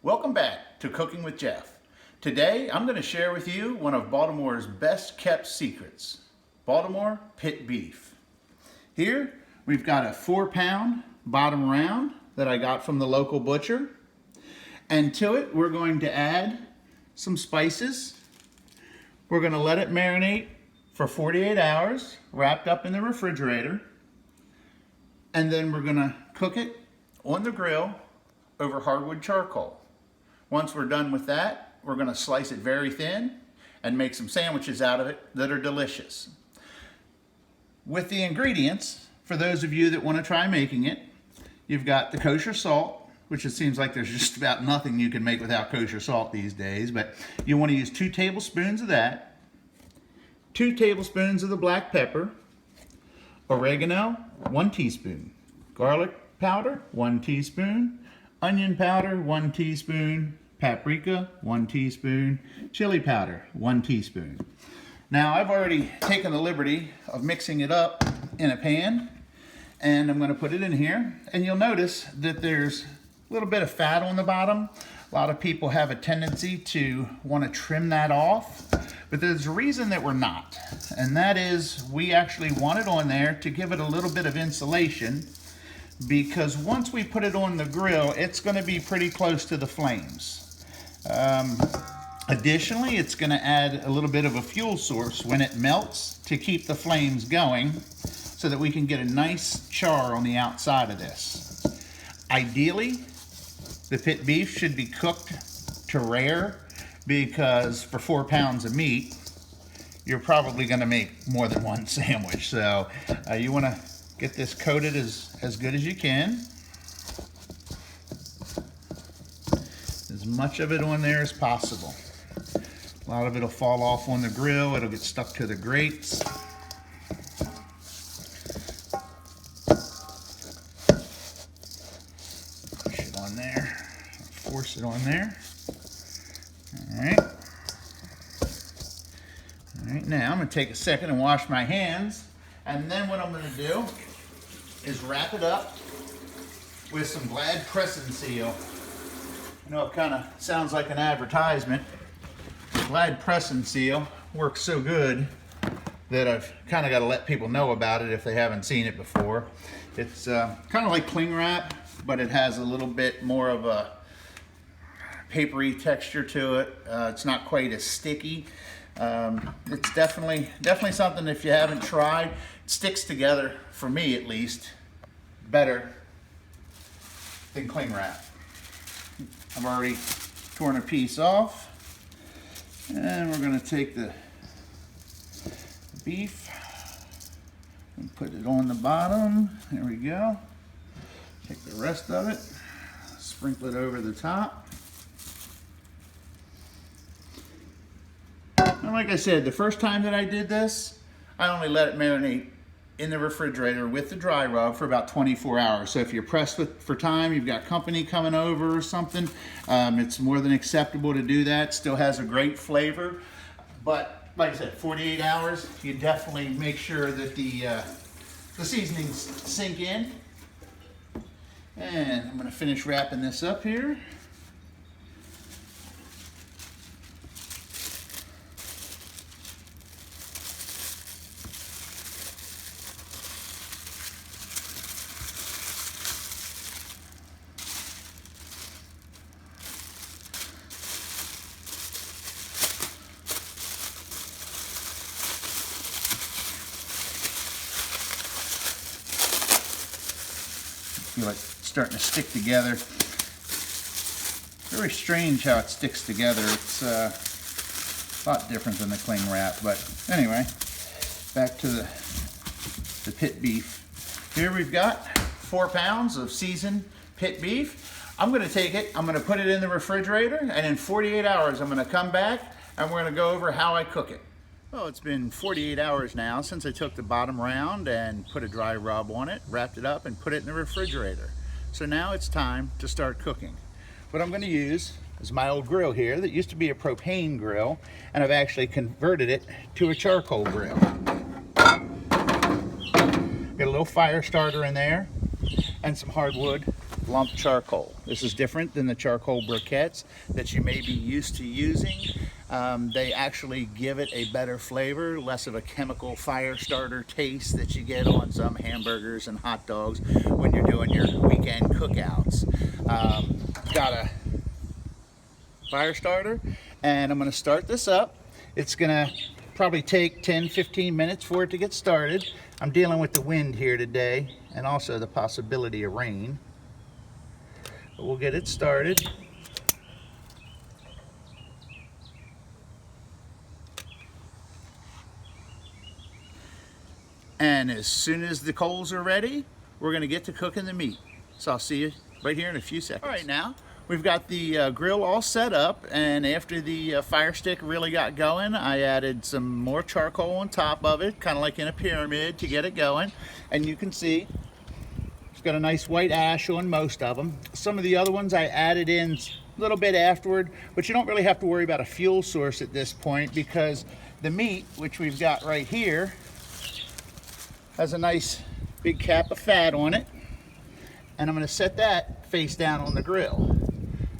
Welcome back to Cooking with Jeff. Today I'm going to share with you one of Baltimore's best kept secrets, Baltimore pit beef. Here we've got a 4-pound bottom round that I got from the local butcher, and to it we're going to add some spices. We're going to let it marinate for 48 hours wrapped up in the refrigerator, and then we're going to cook it on the grill over hardwood charcoal. Once we're done with that, we're going to slice it very thin and make some sandwiches out of it that are delicious. With the ingredients, for those of you that want to try making it, you've got the kosher salt, which it seems like there's just about nothing you can make without kosher salt these days, but you want to use 2 tablespoons of that, 2 tablespoons of the black pepper, oregano, 1 teaspoon, garlic powder, 1 teaspoon, onion powder, 1 teaspoon, paprika, 1 teaspoon, chili powder, 1 teaspoon. Now I've already taken the liberty of mixing it up in a pan, and I'm going to put it in here, and you'll notice that there's a little bit of fat on the bottom. A lot of people have a tendency to want to trim that off, but there's a reason that we're not, and that is we actually want it on there to give it a little bit of insulation, because once we put it on the grill, it's going to be pretty close to the flames. Additionally, it's going to add a little bit of a fuel source when it melts to keep the flames going so that we can get a nice char on the outside of this. Ideally, the pit beef should be cooked to rare, because for 4 pounds of meat, you're probably going to make more than one sandwich. So you want to get this coated as good as you can. As much of it on there as possible. A lot of it will fall off on the grill. It'll get stuck to the grates. Push it on there. Force it on there. All right. All right, now I'm going to take a second and wash my hands. And then what I'm going to do is wrap it up with some Glad pressing seal. I know it kind of sounds like an advertisement. The Glad pressing seal works so good that I've kind of got to let people know about it if they haven't seen it before. It's kind of like cling wrap, but it has a little bit more of a papery texture to it. It's not quite as sticky. It's definitely something, if you haven't tried, it sticks together, for me at least, better than cling wrap. I've already torn a piece off, and we're going to take the beef and put it on the bottom. There we go. Take the rest of it, sprinkle it over the top. And like I said, the first time that I did this, I only let it marinate in the refrigerator with the dry rub for about 24 hours. So if you're pressed for time, you've got company coming over or something, it's more than acceptable to do that. Still has a great flavor. But like I said, 48 hours, you definitely make sure that the seasonings sink in. And I'm going to finish wrapping this up here. Feel like it's starting to stick together. Very strange how it sticks together. It's a lot different than the cling wrap, but anyway, back to the pit beef. Here we've got 4 pounds of seasoned pit beef. I'm going to take it, I'm going to put it in the refrigerator, and in 48 hours I'm going to come back and we're going to go over how I cook it. Well, it's been 48 hours now since I took the bottom round and put a dry rub on it, wrapped it up, and put it in the refrigerator. So now it's time to start cooking. What I'm going to use is my old grill here that used to be a propane grill, and I've actually converted it to a charcoal grill. Got a little fire starter in there and some hardwood lump charcoal. This is different than the charcoal briquettes that you may be used to using. They actually give it a better flavor, less of a chemical fire starter taste that you get on some hamburgers and hot dogs when you're doing your weekend cookouts. Got a fire starter, and I'm going to start this up. It's going to probably take 10-15 minutes for it to get started. I'm dealing with the wind here today and also the possibility of rain. But we'll get it started. And as soon as the coals are ready, we're going to get to cooking the meat. So I'll see you right here in a few seconds. All right, now we've got the grill all set up, and after the fire stick really got going, I added some more charcoal on top of it, kind of like in a pyramid to get it going. And you can see it's got a nice white ash on most of them. Some of the other ones I added in a little bit afterward, but you don't really have to worry about a fuel source at this point, because the meat, which we've got right here, has a nice big cap of fat on it. And I'm going to set that face down on the grill.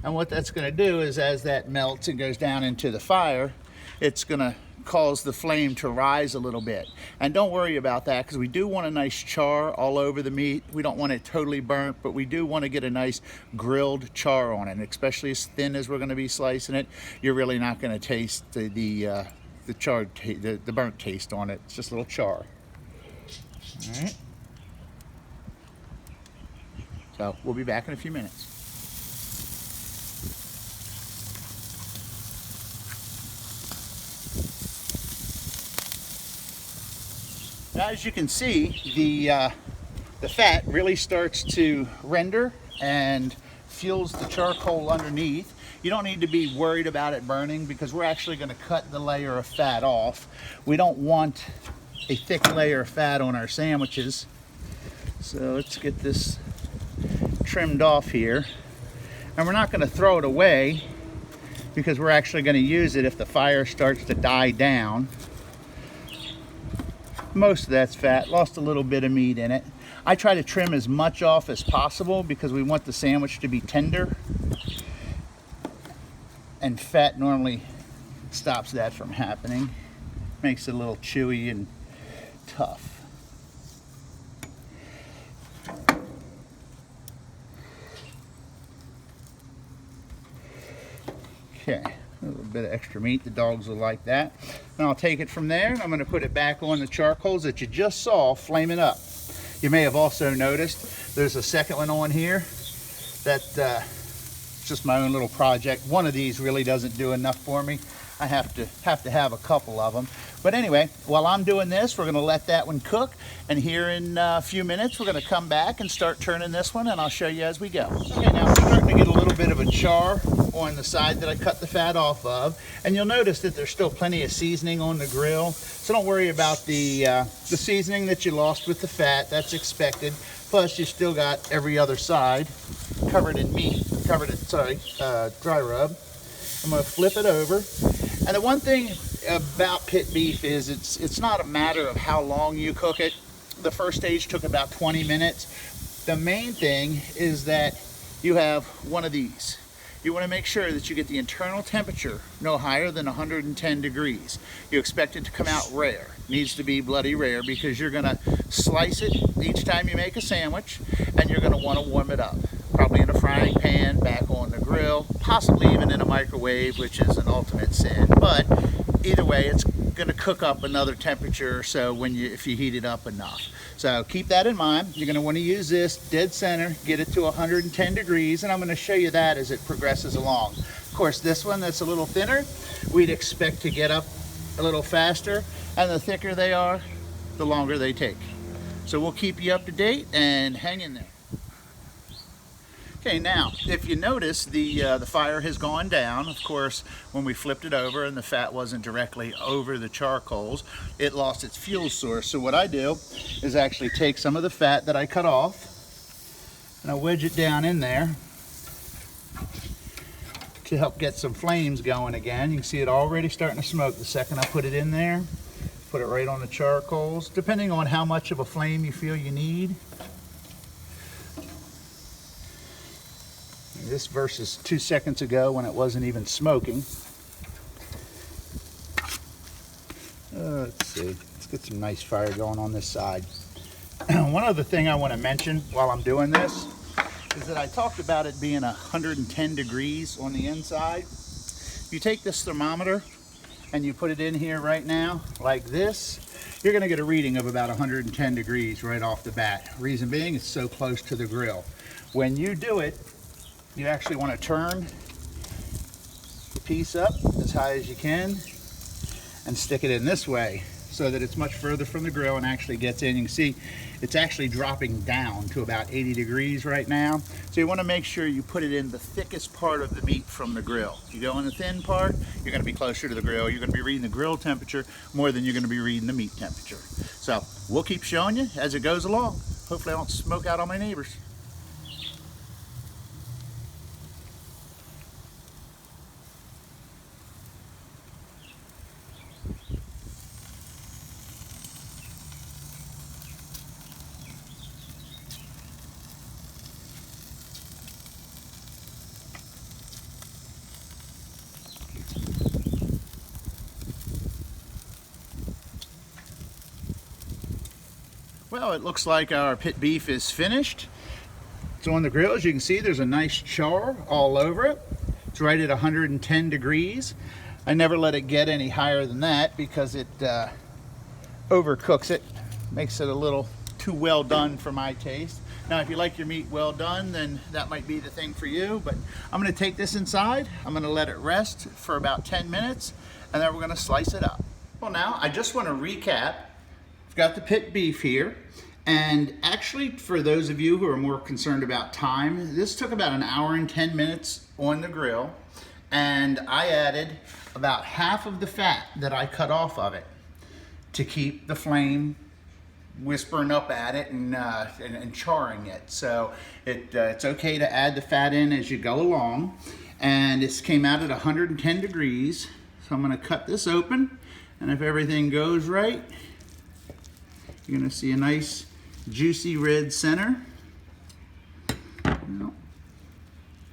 And what that's going to do is, as that melts and goes down into the fire, it's going to cause the flame to rise a little bit. And don't worry about that, because we do want a nice char all over the meat. We don't want it totally burnt, but we do want to get a nice grilled char on it. And especially as thin as we're going to be slicing it, you're really not going to taste the burnt taste on it. It's just a little char. All right. So we'll be back in a few minutes. Now, as you can see, the fat really starts to render and fuels the charcoal underneath. You don't need to be worried about it burning, because we're actually going to cut the layer of fat off. We don't want a thick layer of fat on our sandwiches. So let's get this trimmed off here. And we're not going to throw it away, because we're actually going to use it if the fire starts to die down. Most of that's fat, lost a little bit of meat in it. I try to trim as much off as possible because we want the sandwich to be tender. And fat normally stops that from happening. Makes it a little chewy and tough. Okay, a little bit of extra meat. The dogs will like that. And I'll take it from there, and I'm going to put it back on the charcoals that you just saw flaming up. You may have also noticed there's a second one on here that it's just my own little project. One of these really doesn't do enough for me. I have to have a couple of them. But anyway, while I'm doing this, we're going to let that one cook. And here in a few minutes, we're going to come back and start turning this one, and I'll show you as we go. Okay, now I'm starting to get a little bit of a char on the side that I cut the fat off of. And you'll notice that there's still plenty of seasoning on the grill. So don't worry about the seasoning that you lost with the fat. That's expected. Plus, you still got every other side covered in meat, dry rub. I'm going to flip it over. And the one thing about pit beef is it's not a matter of how long you cook it. The first stage took about 20 minutes. The main thing is that you have one of these. You want to make sure that you get the internal temperature no higher than 110 degrees. You expect it to come out rare. It needs to be bloody rare, because you're going to slice it each time you make a sandwich, and you're going to want to warm it up. Probably in a frying pan, back on the grill, possibly even in a microwave, which is an ultimate sin. But either way, it's going to cook up another temperature or so if you heat it up enough. So keep that in mind. You're going to want to use this dead center, get it to 110 degrees, and I'm going to show you that as it progresses along. Of course, this one that's a little thinner, we'd expect to get up a little faster, and the thicker they are, the longer they take. So we'll keep you up to date, and hang in there. Okay, now, if you notice, the fire has gone down. Of course, when we flipped it over and the fat wasn't directly over the charcoals, it lost its fuel source. So what I do is actually take some of the fat that I cut off, and I wedge it down in there to help get some flames going again. You can see it already starting to smoke the second I put it in there. Put it right on the charcoals, depending on how much of a flame you feel you need. this versus 2 seconds ago when it wasn't even smoking. Let's see, let's get some nice fire going on this side. One other thing I want to mention while I'm doing this is that I talked about it being 110 degrees on the inside. If you take this thermometer and you put it in here right now like this, you're going to get a reading of about 110 degrees right off the bat. Reason being, it's so close to the grill. When you do it, you actually want to turn the piece up as high as you can and stick it in this way so that it's much further from the grill and actually gets in. You can see it's actually dropping down to about 80 degrees right now. So you want to make sure you put it in the thickest part of the meat from the grill. If you go in the thin part, you're going to be closer to the grill. You're going to be reading the grill temperature more than you're going to be reading the meat temperature. So we'll keep showing you as it goes along. Hopefully I don't smoke out on my neighbors. Well, it looks like our pit beef is finished. It's on the grill. As you can see, there's a nice char all over it. It's right at 110 degrees. I never let it get any higher than that because it overcooks it, makes it a little too well done for my taste. Now, if you like your meat well done, then that might be the thing for you, but I'm gonna take this inside. I'm gonna let it rest for about 10 minutes, and then we're gonna slice it up. Well, now, I just wanna recap. I've got the pit beef here, and actually for those of you who are more concerned about time, this took about 1 hour and 10 minutes on the grill, and I added about half of the fat that I cut off of it to keep the flame whispering up at it and charring it. So it's okay to add the fat in as you go along, and this came out at 110 degrees. So I'm going to cut this open, and if everything goes right, you're going to see a nice juicy red center.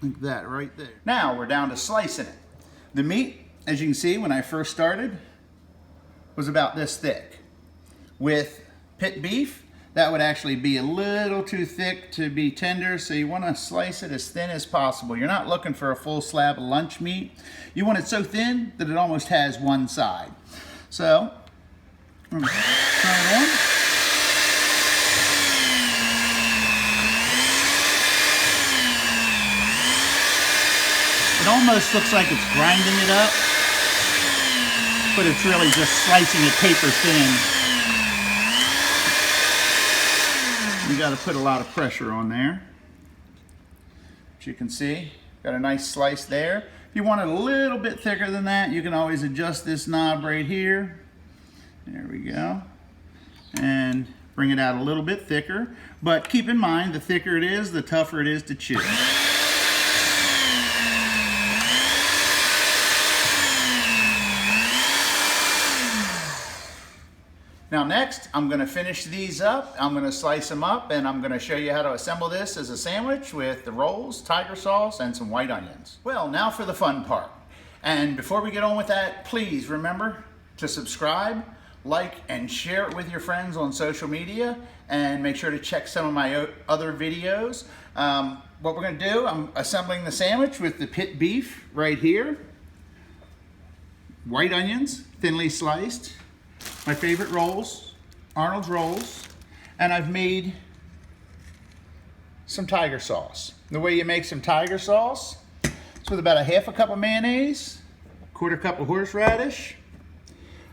Like that right there. Now we're down to slicing it. The meat, as you can see, when I first started, was about this thick. With pit beef, that would actually be a little too thick to be tender, so you want to slice it as thin as possible. You're not looking for a full slab of lunch meat. You want it so thin that it almost has one side. So, I'm going to turn it on. It almost looks like it's grinding it up, but it's really just slicing it paper thin. You got to put a lot of pressure on there. As you can see, got a nice slice there. If you want it a little bit thicker than that, you can always adjust this knob right here. There we go. And bring it out a little bit thicker. But keep in mind, the thicker it is, the tougher it is to chew. Now next, I'm going to finish these up. I'm going to slice them up, and I'm going to show you how to assemble this as a sandwich with the rolls, tiger sauce, and some white onions. Well, now for the fun part. And before we get on with that, please remember to subscribe, like, and share it with your friends on social media, and make sure to check some of my other videos. What we're going to do, I'm assembling the sandwich with the pit beef right here, white onions, thinly sliced, my favorite rolls, Arnold's rolls, and I've made some tiger sauce. The way you make some tiger sauce is with about 1/2 cup of mayonnaise, 1/4 cup of horseradish,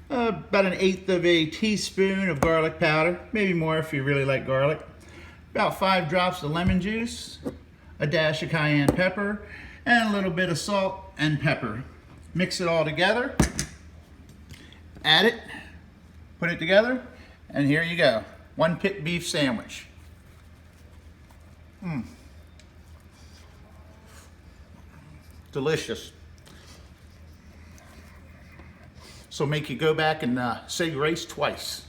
about 1/8 of a teaspoon of garlic powder, maybe more if you really like garlic, about 5 drops of lemon juice, a dash of cayenne pepper, and a little bit of salt and pepper. Mix it all together, add it, put it together, and here you go. One pit beef sandwich. Delicious. So make you go back and say grace twice.